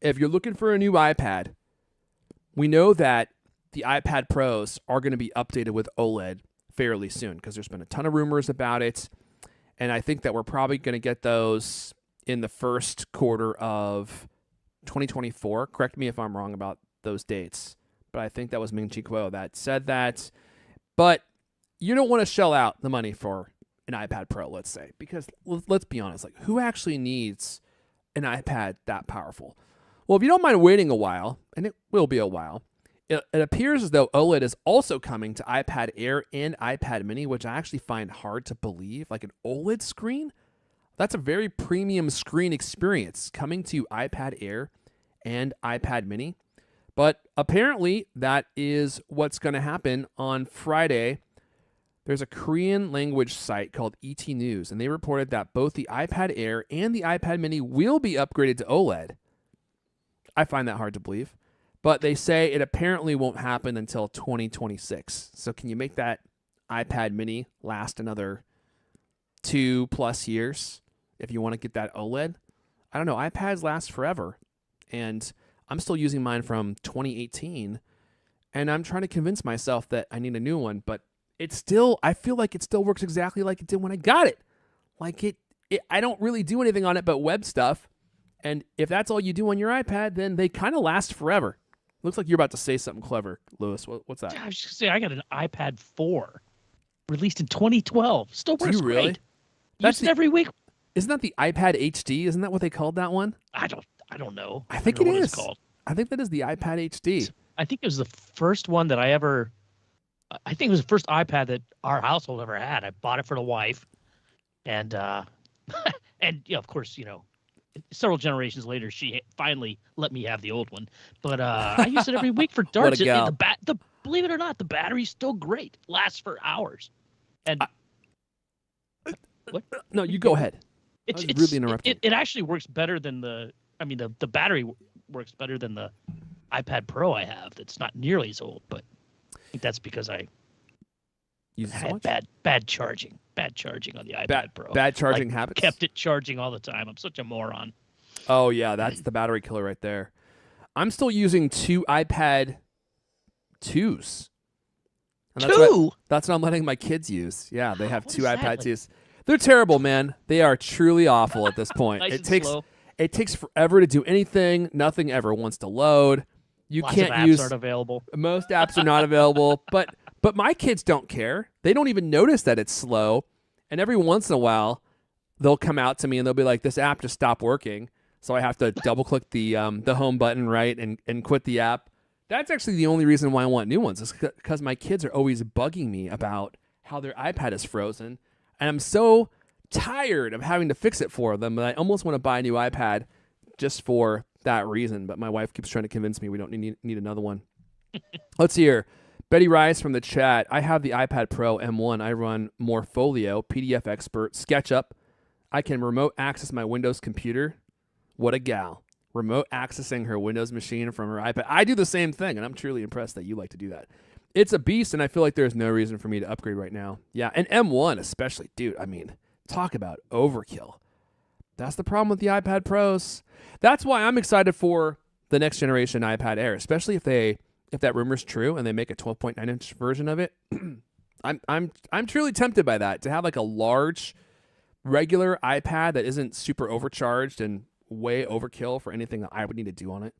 if you're looking for a new iPad, we know that the iPad Pros are going to be updated with OLED fairly soon because there's been a ton of rumors about it. And I think that we're probably going to get those in the first quarter of 2024. Correct me if I'm wrong about those dates, but I think that was Ming Chi Kuo that said that. But you don't want to shell out the money for an iPad Pro, let's say, because let's be honest, like who actually needs an iPad that powerful? Well, if you don't mind waiting a while, and it will be a while, it appears as though OLED is also coming to iPad Air and iPad Mini, which I actually find hard to believe. Like an OLED screen? That's a very premium screen experience coming to iPad Air and iPad Mini. But apparently that is what's going to happen on Friday. There's a Korean language site called ET News, and they reported that both the iPad Air and the iPad Mini will be upgraded to OLED. I find that hard to believe. But they say it apparently won't happen until 2026. So can you make that iPad Mini last another 2+ years if you want to get that OLED? I don't know. iPads last forever. And I'm still using mine from 2018. And I'm trying to convince myself that I need a new one. But I feel like it still works exactly like it did when I got it. Like I don't really do anything on it but web stuff. And if that's all you do on your iPad, then they kind of last forever. Looks like you're about to say something clever, Lewis. What's that? I was just going to say, I got an iPad 4 released in 2012. Still works really? great. Use it every week. Isn't that the iPad HD? Isn't that what they called that one? I don't know. I think it is. Called. I think that is the iPad HD. I think it was the first one that I think it was the first iPad that our household ever had. I bought it for the wife. And, and yeah, of course, several generations later, she finally let me have the old one. But I use it every week for darts. What a gal. Believe it or not, the battery's still great. Lasts for hours. And what? No, you go ahead. It's really interrupting. It actually works better than the battery works better than the iPad Pro I have. That's not nearly as old, but I think that's because I had bad charging on the iPad Pro. Bad charging habits? Kept it charging all the time. I'm such a moron. Oh, yeah, that's the battery killer right there. I'm still using 2 iPad 2s. And that's what I'm letting my kids use. Yeah, they have 2 iPad 2s. They're terrible, man. They are truly awful at this point. It takes forever to do anything. Nothing ever wants to load. Lots of apps aren't available. Most apps are not available, but my kids don't care. They don't even notice that it's slow. And every once in a while, they'll come out to me and they'll be like, "This app just stopped working." So I have to double click the home button, right, and quit the app. That's actually the only reason why I want new ones, is because my kids are always bugging me about how their iPad is frozen. And I'm so tired of having to fix it for them that I almost want to buy a new iPad just for that reason. But my wife keeps trying to convince me we don't need another one. Let's hear. Betty Rice from the chat. I have the iPad Pro M1. I run Morpholio, PDF Expert, SketchUp. I can remote access my Windows computer. What a gal. Remote accessing her Windows machine from her iPad. I do the same thing, and I'm truly impressed that you like to do that. It's a beast, and I feel like there's no reason for me to upgrade right now. Yeah, and M1 especially. Dude, I mean, talk about overkill. That's the problem with the iPad Pros. That's why I'm excited for the next generation iPad Air, especially if that rumor's true and they make a 12.9-inch version of it. I'm truly tempted by that, to have like a large, regular iPad that isn't super overcharged and way overkill for anything that I would need to do on it.